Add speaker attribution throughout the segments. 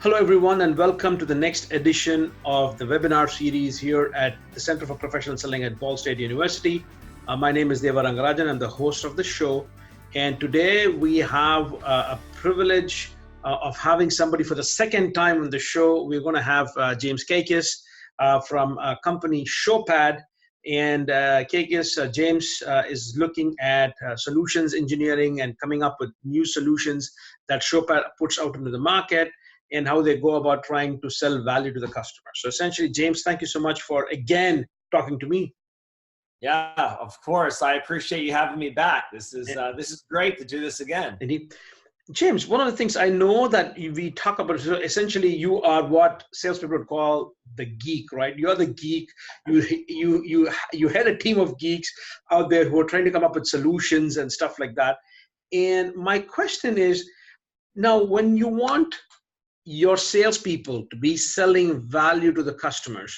Speaker 1: Hello, everyone, and welcome to the next edition of the webinar series here at the Center for Professional Selling at Ball State University. My name is Deva Rangarajan. I'm the host of the show. And today we have a privilege of having somebody for the second time on the show. We're going to have James Kaikis from a company Showpad. And James is looking at solutions engineering and coming up with new solutions that Showpad puts out into the market, and how they go about trying to sell value to the customer. So essentially, James, thank you so much for, again, talking to me.
Speaker 2: Yeah, of course. I appreciate you having me back. This is great to do this again.
Speaker 1: Indeed. James, one of the things I know that we talk about, so essentially you are what salespeople would call the geek, right? You're the geek. You had a team of geeks out there who are trying to come up with solutions and stuff like that. And my question is, now when you want your salespeople to be selling value to the customers,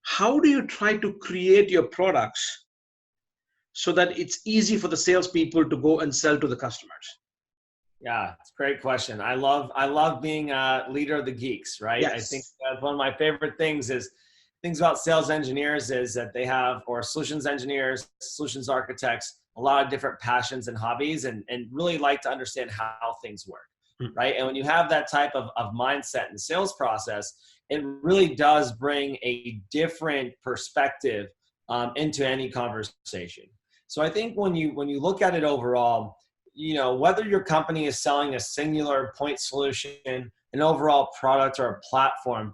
Speaker 1: how do you try to create your products so that it's easy for the salespeople to go and sell to the customers?
Speaker 2: Yeah, it's a great question. I love being a leader of the geeks, right?
Speaker 1: Yes.
Speaker 2: I think one of my favorite things about sales engineers is that they have, or solutions engineers, solutions architects, a lot of different passions and hobbies, and really like to understand how things work. Right. And when you have that type of mindset in the sales process, it really does bring a different perspective into any conversation. So I think when you look at it overall, whether your company is selling a singular point solution, an overall product, or a platform,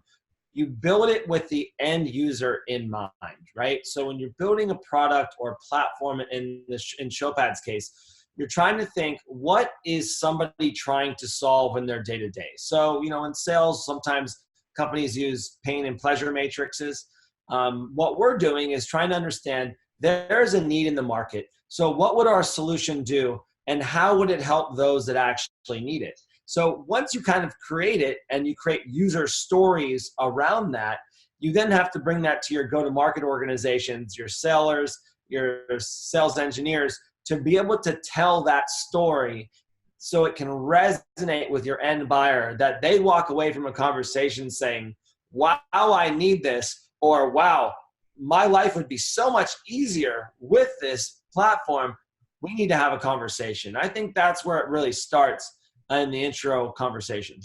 Speaker 2: you build it with the end user in mind, right? So when you're building a product or a platform in Showpad's case, you're trying to think, what is somebody trying to solve in their day-to-day? So, in sales, sometimes companies use pain and pleasure matrices. What we're doing is trying to understand there's a need in the market. So what would our solution do, and how would it help those that actually need it? So once you kind of create it and you create user stories around that, you then have to bring that to your go-to-market organizations, your sellers, your sales engineers, to be able to tell that story so it can resonate with your end buyer, that they walk away from a conversation saying, wow, I need this, or wow, my life would be so much easier with this platform. We need to have a conversation. I think that's where it really starts in the intro conversation.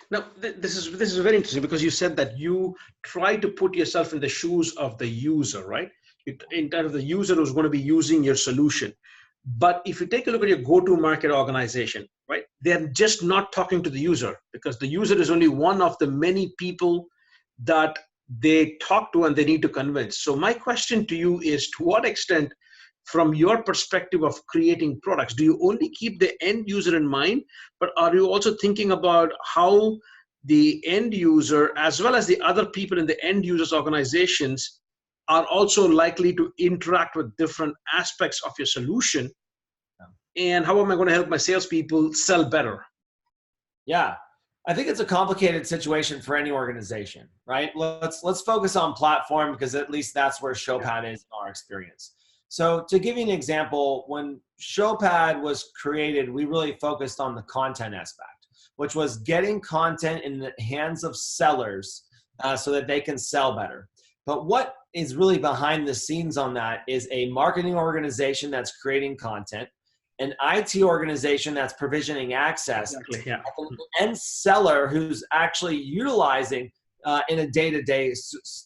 Speaker 1: Now, this is very interesting, because you said that you try to put yourself in the shoes of the user, right? In terms of the user who's going to be using your solution. But if you take a look at your go-to-market organization, right, they're just not talking to the user, because the user is only one of the many people that they talk to and they need to convince. So my question to you is, to what extent, from your perspective of creating products, do you only keep the end user in mind, but are you also thinking about how the end user, as well as the other people in the end users organizations, are also likely to interact with different aspects of your solution? And how am I going to help my salespeople sell better?
Speaker 2: Yeah, I think it's a complicated situation for any organization, right? Let's focus on platform, because at least that's where Showpad is in our experience. So to give you an example, when Showpad was created, we really focused on the content aspect, which was getting content in the hands of sellers so that they can sell better. But what is really behind the scenes on that is a marketing organization that's creating content, an IT organization that's provisioning access, and seller who's actually utilizing in a day-to-day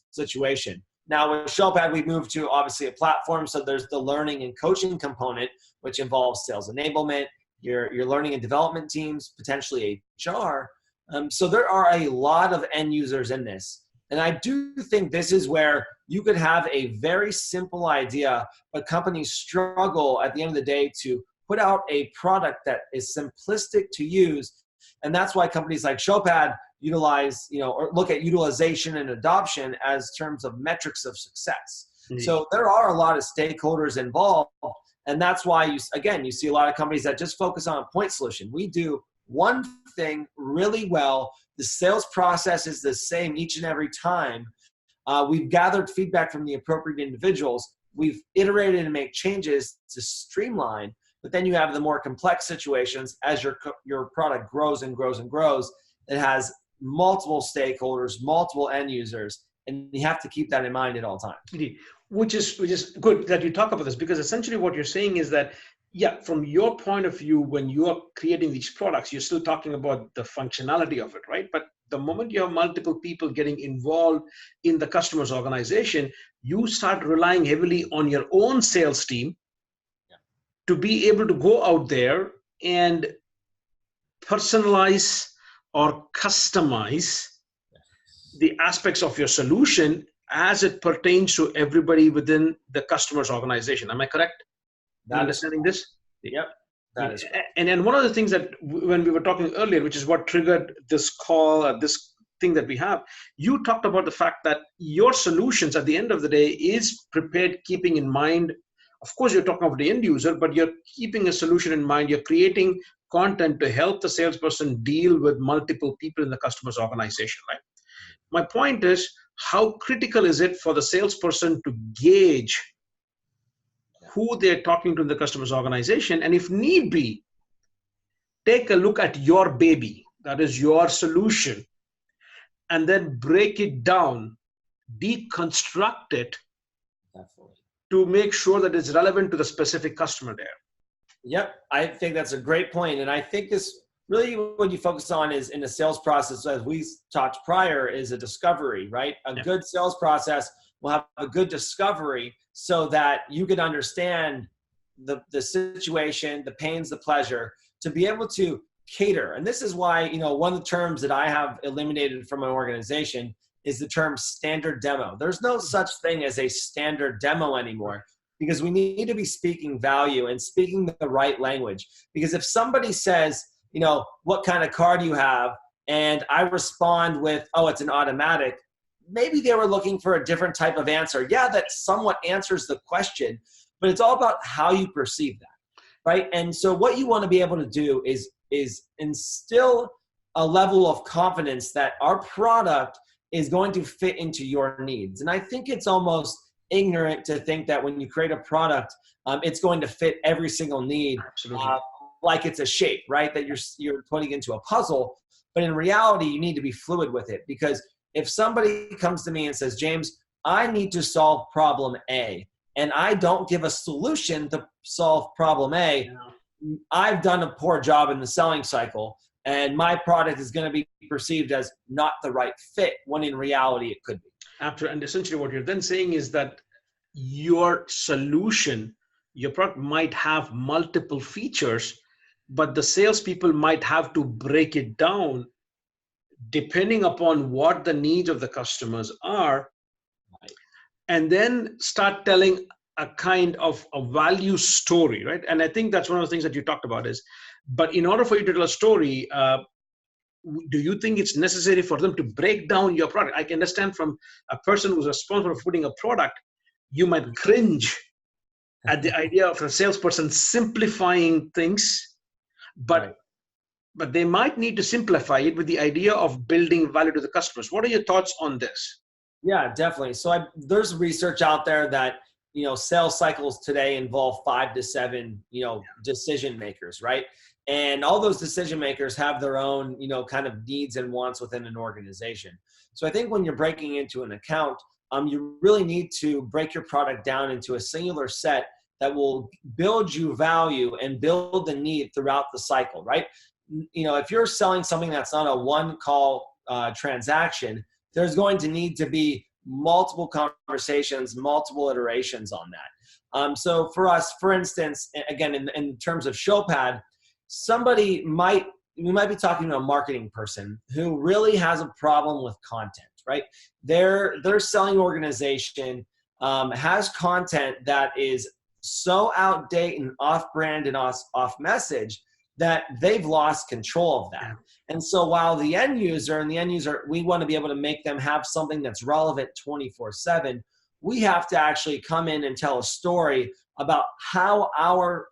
Speaker 2: situation. Now with Showpad, we moved to obviously a platform, so there's the learning and coaching component, which involves sales enablement, your learning and development teams, potentially HR. So there are a lot of end users in this. And I do think this is where you could have a very simple idea, but companies struggle at the end of the day to put out a product that is simplistic to use. And that's why companies like Showpad utilize, or look at utilization and adoption as terms of metrics of success. Mm-hmm. So there are a lot of stakeholders involved. And that's why you see a lot of companies that just focus on a point solution. We do one thing really well. The sales process is the same each and every time. We've gathered feedback from the appropriate individuals. We've iterated and made changes to streamline, but then you have the more complex situations as your product grows and grows and grows. that has multiple stakeholders, multiple end users, and you have to keep that in mind at all times.
Speaker 1: Indeed. Which is good that you talk about this, because essentially what you're saying is that, yeah, from your point of view, when you are creating these products, you're still talking about the functionality of it, right? But the moment you have multiple people getting involved in the customer's organization, you start relying heavily on your own sales team to be able to go out there and personalize or customize the aspects of your solution as it pertains to everybody within the customer's organization. Am I correct in understanding this?
Speaker 2: Yep, that is correct.
Speaker 1: And then one of the things that when we were talking earlier, which is what triggered this call, this thing that we have, you talked about the fact that your solutions at the end of the day is prepared keeping in mind, of course, you're talking about the end user, but you're keeping a solution in mind. You're creating content to help the salesperson deal with multiple people in the customer's organization, right? My point is, how critical is it for the salesperson to gauge who they're talking to in the customer's organization, and if need be, take a look at your baby, that is your solution, and then break it down, deconstruct it, to make sure that it's relevant to the specific customer there.
Speaker 2: Yep, I think that's a great point. And I think this really what you focus on is in the sales process, as we talked prior, is a discovery, right? A good sales process will have a good discovery so that you can understand the situation, the pains, the pleasure, to be able to cater. And this is why, you know, one of the terms that I have eliminated from my organization is the term standard demo. There's no such thing as a standard demo anymore, because we need to be speaking value and speaking the right language. Because if somebody says, you know, what kind of car do you have? And I respond with, oh, it's an automatic. Maybe they were looking for a different type of answer. Yeah, that somewhat answers the question, but it's all about how you perceive that, right? And so what you want to be able to do is instill a level of confidence that our product is going to fit into your needs. And I think it's almost ignorant to think that when you create a product, it's going to fit every single need, like it's a shape, right? That you're putting into a puzzle. But in reality, you need to be fluid with it, because if somebody comes to me and says, James, I need to solve problem A, and I don't give a solution to solve problem A, I've done a poor job in the selling cycle, and my product is going to be perceived as not the right fit, when in reality it could be.
Speaker 1: And essentially what you're then saying is that your solution, your product might have multiple features, but the salespeople might have to break it down depending upon what the needs of the customers are, and then start telling a kind of a value story, right? And I think that's one of the things that you talked about is, but in order for you to tell a story, do you think it's necessary for them to break down your product? I can understand from a person who's responsible for putting a product, you might cringe at the idea of a salesperson simplifying things, but they might need to simplify it with the idea of building value to the customers. What are your thoughts on this?
Speaker 2: Yeah, definitely. So there's research out there that, you know, sales cycles today involve 5 to 7, you know, decision makers, right? And all those decision makers have their own, you know, kind of needs and wants within an organization. So I think when you're breaking into an account, you really need to break your product down into a singular set that will build you value and build the need throughout the cycle, right? You know, if you're selling something that's not a one-call transaction, there's going to need to be multiple conversations, multiple iterations on that. So for us, for instance, again, in terms of Showpad, we might be talking to a marketing person who really has a problem with content, right? Their selling organization has content that is so outdated and off-brand and off-message that they've lost control of that. And so while the end user, we want to be able to make them have something that's relevant 24/7, we have to actually come in and tell a story about how our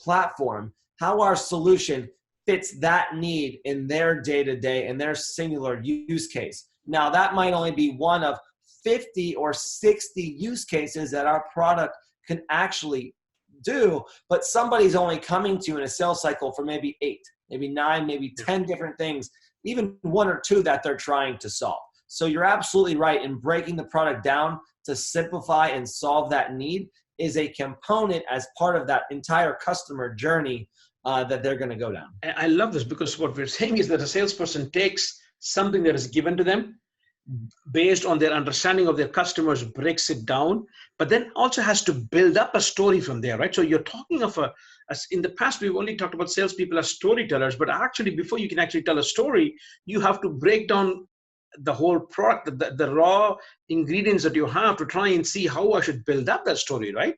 Speaker 2: platform, how our solution fits that need in their day-to-day and their singular use case. Now, that might only be one of 50 or 60 use cases that our product can actually do, but somebody's only coming to you in a sales cycle for maybe 8. maybe 9, maybe 10 different things, even 1 or 2 that they're trying to solve. So you're absolutely right in breaking the product down to simplify and solve that need is a component as part of that entire customer journey that they're going to go down.
Speaker 1: I love this, because what we're saying is that a salesperson takes something that is given to them based on their understanding of their customers, breaks it down, but then also has to build up a story from there, right? So you're talking of as in the past, we've only talked about salespeople as storytellers, but actually before you can actually tell a story, you have to break down the whole product, the raw ingredients that you have to try and see how I should build up that story, right?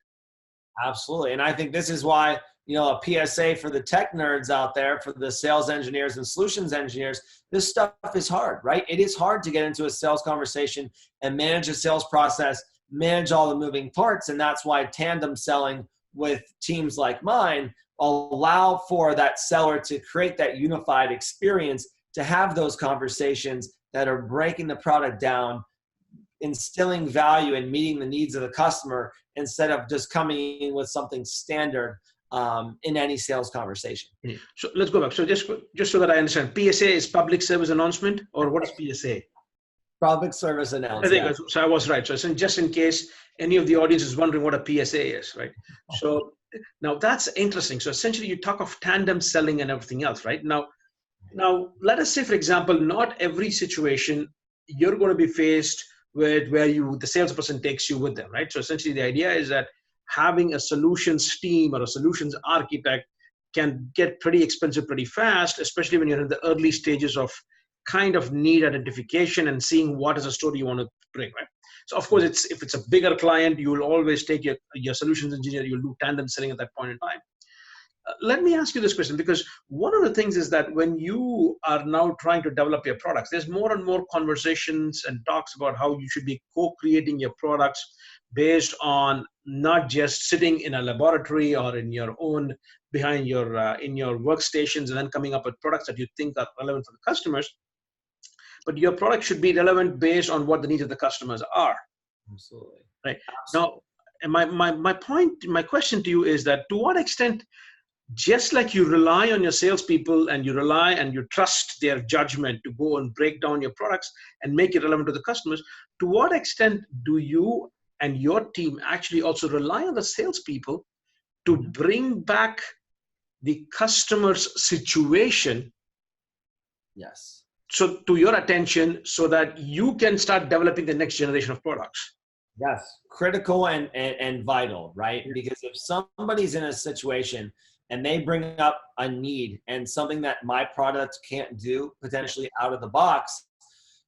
Speaker 2: Absolutely. And I think this is why, a PSA for the tech nerds out there, for the sales engineers and solutions engineers, this stuff is hard, right? It is hard to get into a sales conversation and manage a sales process, manage all the moving parts. And that's why tandem selling with teams like mine allow for that seller to create that unified experience, to have those conversations that are breaking the product down, instilling value and meeting the needs of the customer instead of just coming in with something standard in any sales conversation.
Speaker 1: So let's go back. So just so that I understand, PSA is public service announcement, or what is PSA?
Speaker 2: Public service announcement.
Speaker 1: So I was right. So just in case any of the audience is wondering what a PSA is, right? So now that's interesting. So essentially you talk of tandem selling and everything else, right? Now let us say, for example, not every situation you're going to be faced with where the salesperson takes you with them, right? So essentially the idea is that having a solutions team or a solutions architect can get pretty expensive pretty fast, especially when you're in the early stages of kind of need identification and seeing what is a story you want to bring, right? So of course, if it's a bigger client, you will always take your solutions engineer, you'll do tandem selling at that point in time. Let me ask you this question, because one of the things is that when you are now trying to develop your products, there's more and more conversations and talks about how you should be co-creating your products based on not just sitting in a laboratory or in your own behind your in your workstations and then coming up with products that you think are relevant for the customers, but your product should be relevant based on what the needs of the customers are.
Speaker 2: Absolutely.
Speaker 1: Right. Absolutely. Now, my question to you is that to what extent, just like you rely on your salespeople and you rely and you trust their judgment to go and break down your products and make it relevant to the customers, to what extent do you and your team actually also rely on the salespeople to bring back the customer's situation?
Speaker 2: Yes.
Speaker 1: So to your attention, so that you can start developing the next generation of products.
Speaker 2: Yes. Critical and vital, right? Because if somebody's in a situation and they bring up a need and something that my product can't do potentially out of the box,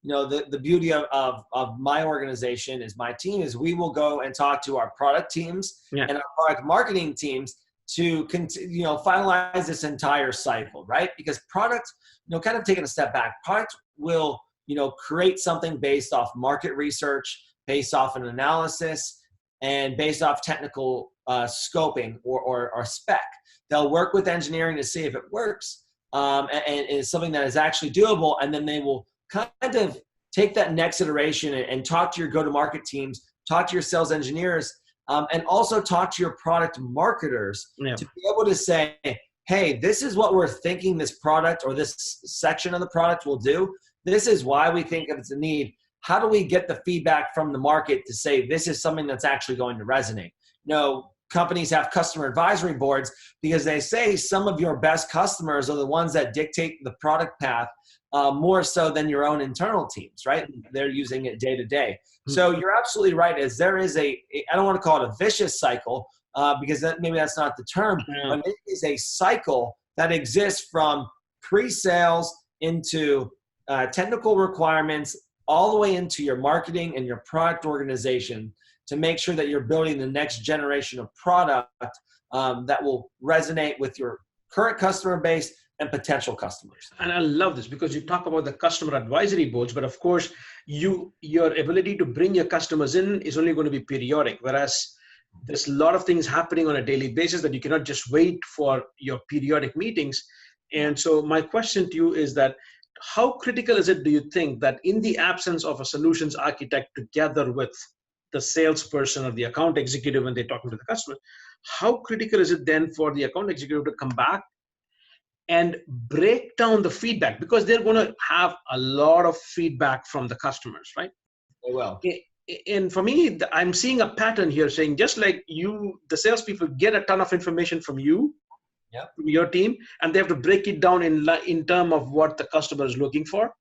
Speaker 2: the beauty of my organization is my team is we will go and talk to our product teams and our product marketing teams to finalize this entire cycle, right? Because product, kind of taking a step back, product will, create something based off market research, based off an analysis, and based off technical scoping or spec. They'll work with engineering to see if it works and is something that is actually doable, and then they will kind of take that next iteration and talk to your go-to-market teams, talk to your sales engineers, and also talk to your product marketers to be able to say, hey, this is what we're thinking this product or this section of the product will do. This is why we think it's a need. How do we get the feedback from the market to say this is something that's actually going to resonate? Companies have customer advisory boards because they say some of your best customers are the ones that dictate the product path more so than your own internal teams, right? They're using it day to day. So you're absolutely right. As there is I don't want to call it a vicious cycle because maybe that's not the term, but it is a cycle that exists from pre-sales into technical requirements all the way into your marketing and your product organization to make sure that you're building the next generation of product that will resonate with your current customer base and potential customers.
Speaker 1: And I love this because you talk about the customer advisory boards, but of course, your ability to bring your customers in is only going to be periodic, whereas there's a lot of things happening on a daily basis that you cannot just wait for your periodic meetings. And so my question to you is that how critical is it, do you think, that in the absence of a solutions architect together with the salesperson or the account executive when they're talking to the customer, how critical is it then for the account executive to come back and break down the feedback, because they're going to have a lot of feedback from the customers, right?
Speaker 2: They will.
Speaker 1: And for me, I'm seeing a pattern here saying, just like you, the salespeople get a ton of information from you,
Speaker 2: Yep.
Speaker 1: from your team, and they have to break it down in terms of what the customer is looking for.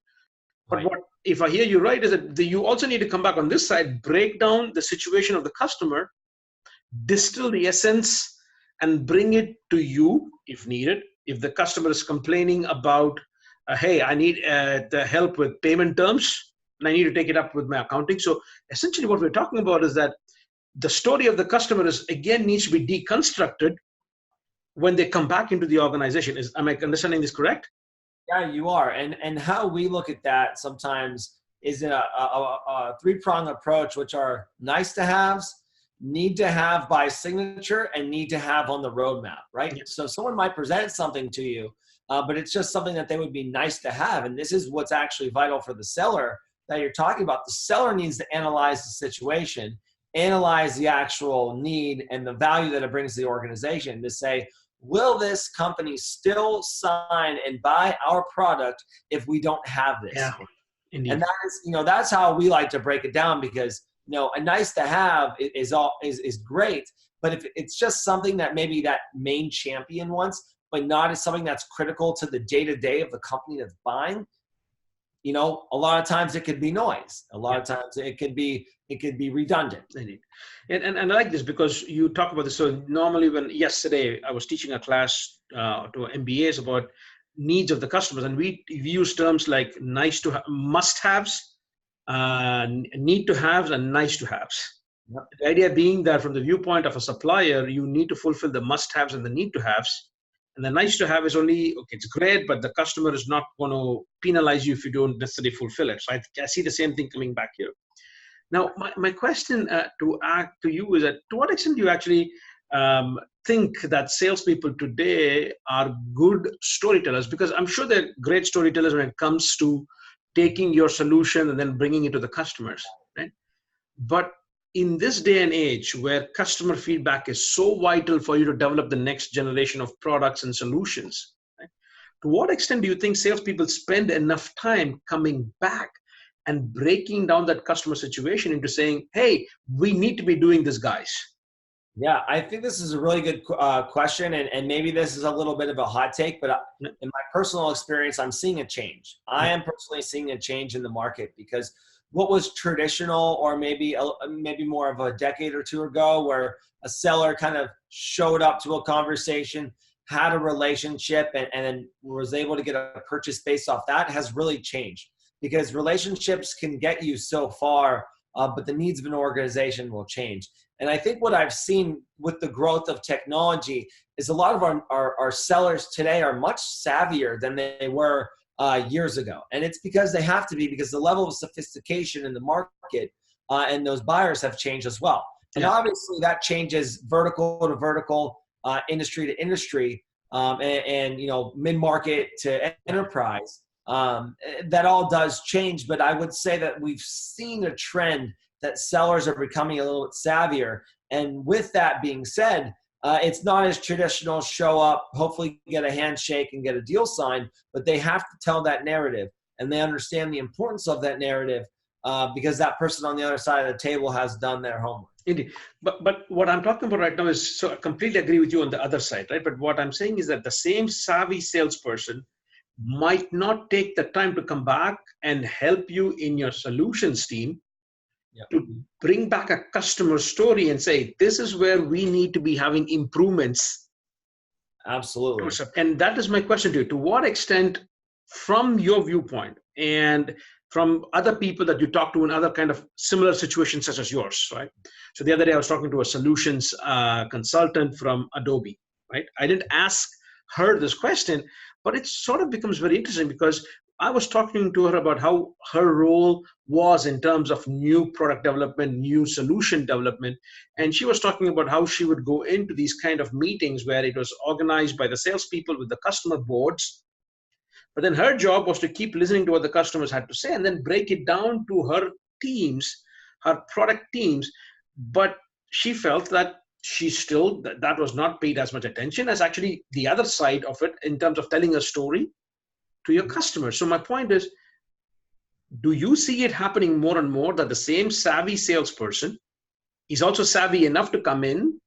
Speaker 1: But
Speaker 2: Right.
Speaker 1: what, if I hear you right, is that you also need to come back on this side, break down the situation of the customer, distill the essence, and bring it to you if needed. If the customer is complaining about, hey, I need the help with payment terms, and I need to take it up with my accounting. So essentially what we're talking about is that the story of the customer is, again, needs to be deconstructed when they come back into the organization. Am I understanding this correct?
Speaker 2: Yeah, you are. And how we look at that sometimes is in a three-pronged approach, which are nice to haves, need to have by signature, and need to have on the roadmap, right?
Speaker 1: Yes.
Speaker 2: So someone might present something to you, but it's just something that they would be nice to have. And this is what's actually vital for the seller that you're talking about. The seller needs to analyze the situation, analyze the actual need and the value that it brings to the organization to say, will this company still sign and buy our product if we don't have this?
Speaker 1: Yeah, indeed.
Speaker 2: And that is, that's how we like to break it down, because, a nice to have is great, but if it's just something that maybe that main champion wants, but not as something that's critical to the day-to-day of the company that's buying, a lot of times it could be noise. A lot of times it could be redundant.
Speaker 1: Indeed. And I like this because you talk about this. So normally yesterday I was teaching a class to MBAs about needs of the customers, and we use terms like nice to have, must haves, need to haves, and nice to haves.
Speaker 2: Yep.
Speaker 1: The idea being that from the viewpoint of a supplier, you need to fulfill the must haves and the need to haves. And the nice to have is only, okay, it's great, but the customer is not going to penalize you if you don't necessarily fulfill it. So I see the same thing coming back here. Now, my question to you is that, to what extent do you actually think that salespeople today are good storytellers? Because I'm sure they're great storytellers when it comes to taking your solution and then bringing it to the customers, right? But in this day and age where customer feedback is so vital for you to develop the next generation of products and solutions, right? To what extent do you think salespeople spend enough time coming back and breaking down that customer situation into saying, hey, we need to be doing this, guys?
Speaker 2: Yeah, I think this is a really good question, and maybe this is a little bit of a hot take, but in my personal experience, I'm seeing a change. I am personally seeing a change in the market, because what was traditional, or maybe more of a decade or two ago, where a seller kind of showed up to a conversation, had a relationship, and then was able to get a purchase based off that, has really changed. Because relationships can get you so far, but the needs of an organization will change. And I think what I've seen with the growth of technology is a lot of our sellers today are much savvier than they were years ago. And it's because they have to be, because the level of sophistication in the market and those buyers have changed as well. And obviously that changes vertical to vertical, industry to industry, and mid-market to enterprise. That all does change, but I would say that we've seen a trend that sellers are becoming a little bit savvier. And with that being said, it's not as traditional, show up, hopefully get a handshake and get a deal signed, but they have to tell that narrative, and they understand the importance of that narrative because that person on the other side of the table has done their homework.
Speaker 1: Indeed. But what I'm talking about right now is, so I completely agree with you on the other side, right? But what I'm saying is that the same savvy salesperson might not take the time to come back and help you in your solutions team to bring back a customer story and say, this is where we need to be having improvements.
Speaker 2: Absolutely.
Speaker 1: And that is my question to you. To what extent, from your viewpoint and from other people that you talk to in other kind of similar situations such as yours, right? So the other day I was talking to a solutions consultant from Adobe, right? I didn't ask her this question, but it sort of becomes very interesting, because I was talking to her about how her role was in terms of new product development, new solution development. And she was talking about how she would go into these kind of meetings where it was organized by the salespeople with the customer boards. But then her job was to keep listening to what the customers had to say and then break it down to her teams, her product teams. But she felt that that was not paid as much attention as actually the other side of it in terms of telling a story to your customers. So my point is, do you see it happening more and more that the same savvy salesperson is also savvy enough to come in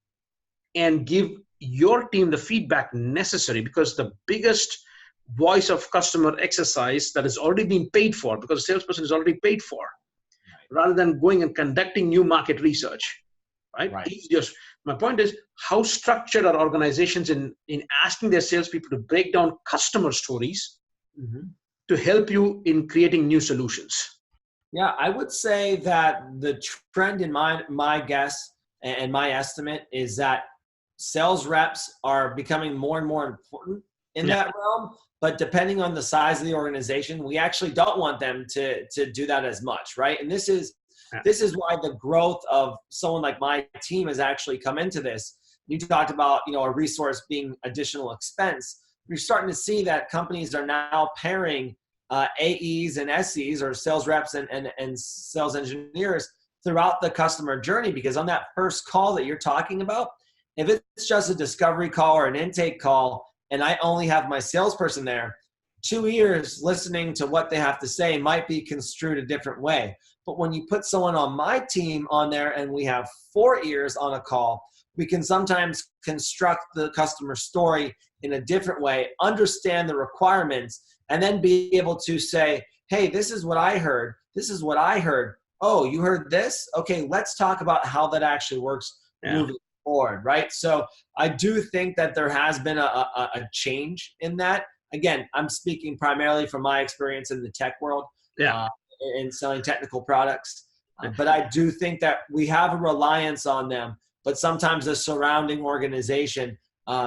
Speaker 1: and give your team the feedback necessary? Because the biggest voice of customer exercise that is already being paid for, because the salesperson is already paid for, rather than going and conducting new market research, right? My point is, how structured are organizations in asking their salespeople to break down customer stories to help you in creating new solutions?
Speaker 2: Yeah, I would say that the trend in my guess and my estimate is that sales reps are becoming more and more important in that realm. But depending on the size of the organization, we actually don't want them to do that as much, right? And this is why the growth of someone like my team has actually come into this. You talked about, a resource being additional expense. You're starting to see that companies are now pairing AEs and SEs, or sales reps and sales engineers, throughout the customer journey, because on that first call that you're talking about, if it's just a discovery call or an intake call, and I only have my salesperson there, 2 ears listening to what they have to say might be construed a different way. But when you put someone on my team on there and we have 4 ears on a call, we can sometimes construct the customer story in a different way, understand the requirements, and then be able to say, hey, this is what I heard. This is what I heard. Oh, you heard this? Okay, let's talk about how that actually works moving forward, right? So I do think that there has been a change in that. Again, I'm speaking primarily from my experience in the tech world in selling technical products. But I do think that we have a reliance on them, but sometimes the surrounding organization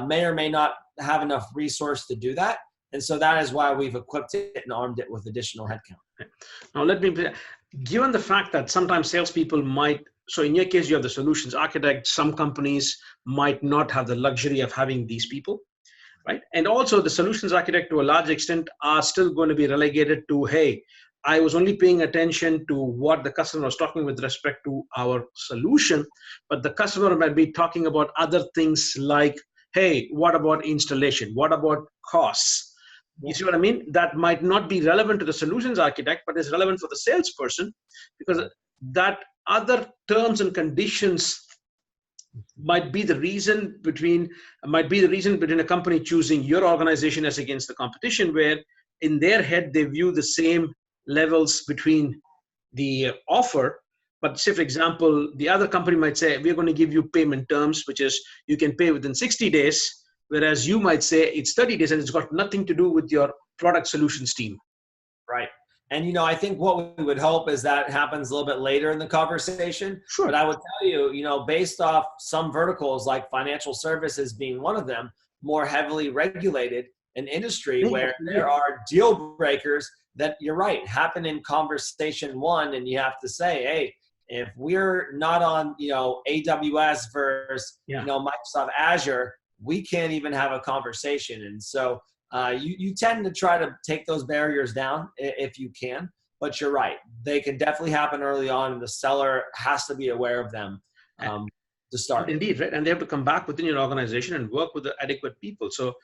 Speaker 2: may or may not have enough resource to do that. And so that is why we've equipped it and armed it with additional headcount.
Speaker 1: Now, given the fact that sometimes salespeople so in your case, you have the solutions architect, some companies might not have the luxury of having these people, right? And also the solutions architect, to a large extent, are still going to be relegated to, hey, I was only paying attention to what the customer was talking with respect to our solution, but the customer might be talking about other things like, hey, what about installation? What about costs? You see what I mean? That might not be relevant to the solutions architect, but is relevant for the salesperson, because that other terms and conditions might be the reason between a company choosing your organization as against the competition, where in their head they view the same levels between the offer. But say, for example, the other company might say, we're going to give you payment terms, which is you can pay within 60 days, whereas you might say it's 30 days and it's got nothing to do with your product solutions team.
Speaker 2: Right. And, I think what we would hope is that happens a little bit later in the conversation.
Speaker 1: Sure.
Speaker 2: But I would tell you, based off some verticals like financial services being one of them, more heavily regulated, an industry where there are deal breakers that, you're right, happen in conversation one. And you have to say, hey, if we're not on, AWS versus, Microsoft Azure, we can't even have a conversation. And so you tend to try to take those barriers down if you can, but you're right. They can definitely happen early on, and the seller has to be aware of them to start.
Speaker 1: Indeed, right? And they have to come back within your organization and work with the adequate people. So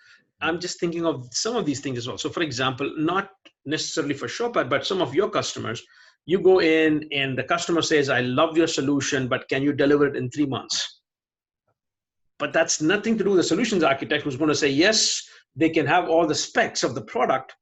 Speaker 1: I'm just thinking of some of these things as well. So for example, not necessarily for Showpad, but some of your customers, you go in and the customer says, I love your solution, but can you deliver it in 3 months? But that's nothing to do with the solutions architect who's going to say, yes, they can have all the specs of the product.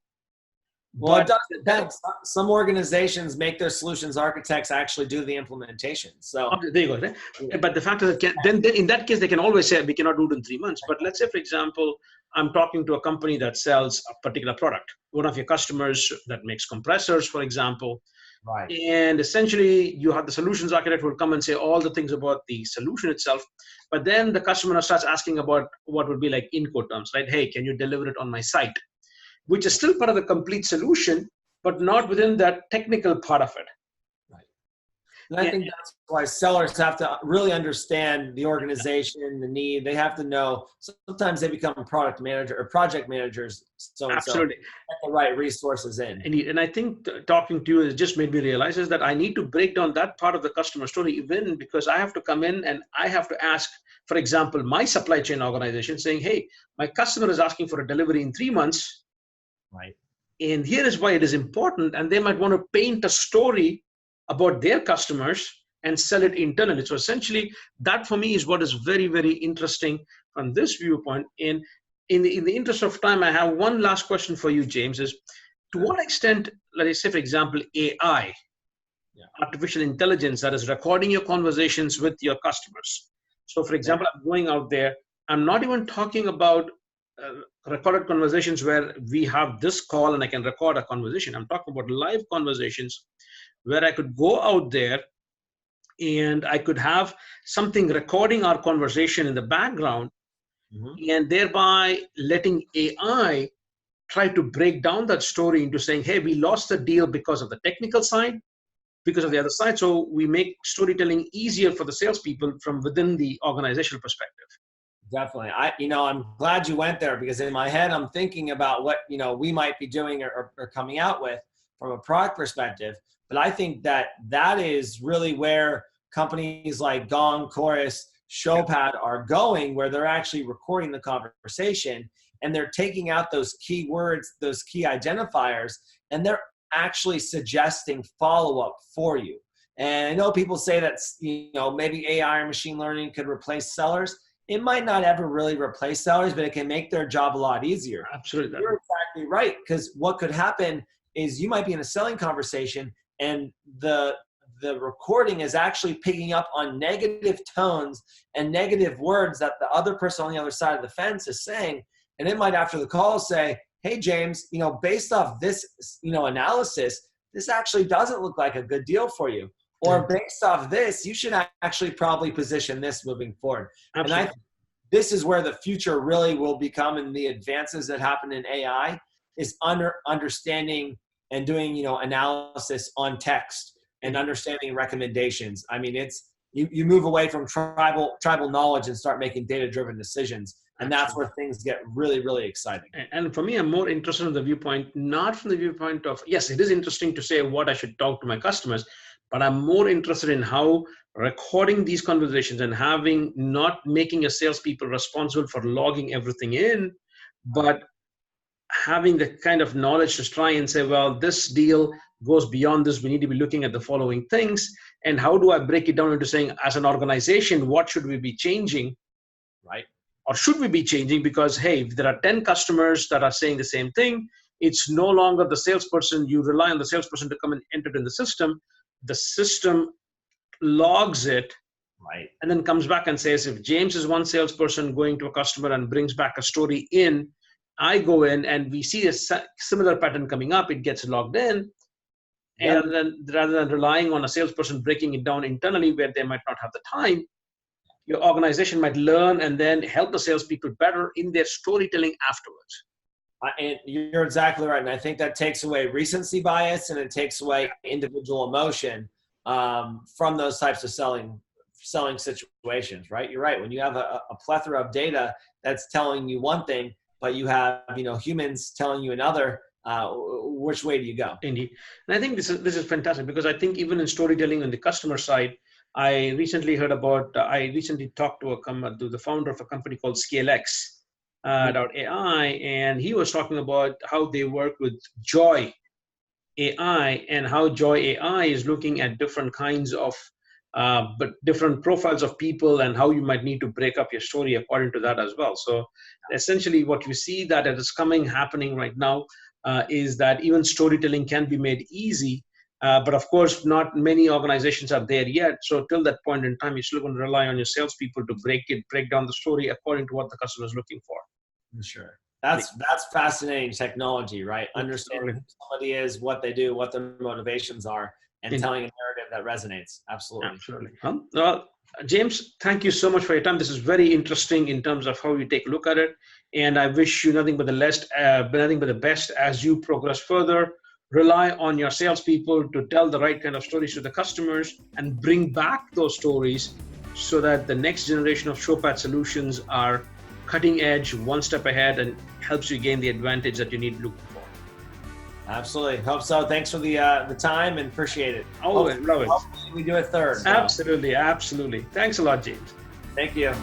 Speaker 2: Well, it does depend. Some organizations make their solutions architects actually do the implementation. So
Speaker 1: there you go. Right? Yeah. But the fact is that then in that case, they can always say, we cannot do it in 3 months. But let's say, for example, I'm talking to a company that sells a particular product. One of your customers that makes compressors, for example.
Speaker 2: Right.
Speaker 1: And essentially, you have the solutions architect who will come and say all the things about the solution itself. But then the customer starts asking about what would be like Incoterms, right? Hey, can you deliver it on my site? Which is still part of the complete solution, but not within that technical part of it.
Speaker 2: Right. And I think that's why sellers have to really understand the organization, the need. They have to know. Sometimes they become a product manager or project managers. So
Speaker 1: Absolutely.
Speaker 2: Get the right resources in.
Speaker 1: And I think talking to you has just made me realize is that I need to break down that part of the customer story even because I have to come in and I have to ask, for example, my supply chain organization saying, hey, my customer is asking for a delivery in 3 months.
Speaker 2: Right.
Speaker 1: And here is why it is important. And they might want to paint a story about their customers and sell it internally. So essentially, that for me is what is very, very interesting from this viewpoint. And in the interest of time, I have one last question for you, James, is to what extent, let's say, for example, AI, artificial intelligence that is recording your conversations with your customers. So for example, I'm going out there, I'm not even talking about recorded conversations where we have this call and I can record a conversation. I'm talking about live conversations where I could go out there and I could have something recording our conversation in the background and thereby letting AI try to break down that story into saying, hey, we lost the deal because of the technical side, because of the other side. So we make storytelling easier for the salespeople from within the organizational perspective.
Speaker 2: Definitely. I'm glad you went there because in my head, I'm thinking about what, we might be doing or coming out with from a product perspective. But I think that is really where companies like Gong, Chorus, Showpad are going, where they're actually recording the conversation and they're taking out those key words, those key identifiers, and they're actually suggesting follow-up for you. And I know people say that, maybe AI or machine learning could replace sellers. It might not ever really replace sellers, but it can make their job a lot easier.
Speaker 1: Absolutely.
Speaker 2: You're exactly right. Because what could happen is you might be in a selling conversation and the recording is actually picking up on negative tones and negative words that the other person on the other side of the fence is saying. And it might, after the call, say, hey, James, based off this, analysis, this actually doesn't look like a good deal for you. Or based off this, you should actually probably position this moving forward. Absolutely. And I think this is where the future really will become, and the advances that happen in AI is understanding and doing, analysis on text and understanding recommendations. I mean, it's you move away from tribal knowledge and start making data-driven decisions. And that's where things get really, really exciting.
Speaker 1: And for me, I'm more interested in the viewpoint, not from the viewpoint of, yes, it is interesting to say what I should talk to my customers, but I'm more interested in how recording these conversations and not making your salespeople responsible for logging everything in, but having the kind of knowledge to try and say, well, this deal goes beyond this. We need to be looking at the following things. And how do I break it down into saying, as an organization, what should we be changing? Right. Or should we be changing? Because, hey, if there are 10 customers that are saying the same thing, it's no longer the salesperson. You rely on the salesperson to come and enter it in the system. The system logs it, right, and then comes back and says, if James is one salesperson going to a customer and brings back a story in, I go in and we see a similar pattern coming up, it gets logged in. Yep. And then rather than relying on a salesperson breaking it down internally where they might not have the time, your organization might learn and then help the salespeople better in their storytelling afterwards.
Speaker 2: And you're exactly right. And I think that takes away recency bias and it takes away individual emotion from those types of selling situations, right? You're right. When you have a plethora of data that's telling you one thing, but you have, humans telling you another, which way do you go?
Speaker 1: Indeed. And I think this is fantastic because I think even in storytelling on the customer side, I recently talked to the founder of a company called ScaleX.ai, and he was talking about how they work with Joy AI and how Joy AI is looking at different kinds of but different profiles of people and how you might need to break up your story according to that as well. So essentially what you see that it is happening right now is that even storytelling can be made easy. But of course, not many organizations are there yet. So till that point in time, you're still going to rely on your salespeople to break down the story according to what the customer is looking for.
Speaker 2: Sure. That's fascinating technology, right? Understanding who somebody is, what they do, what their motivations are, and telling a narrative that resonates. Absolutely.
Speaker 1: Absolutely. Well, James, thank you so much for your time. This is very interesting in terms of how you take a look at it. And I wish you nothing but the best as you progress further rely on your salespeople to tell the right kind of stories to the customers and bring back those stories so that the next generation of Showpad solutions are cutting edge, one step ahead, and helps you gain the advantage that you need looking for.
Speaker 2: Absolutely. Hope so. Thanks for the time and appreciate it.
Speaker 1: Oh, love it.
Speaker 2: Hopefully we do a third. So.
Speaker 1: Absolutely. Thanks a lot, James.
Speaker 2: Thank you.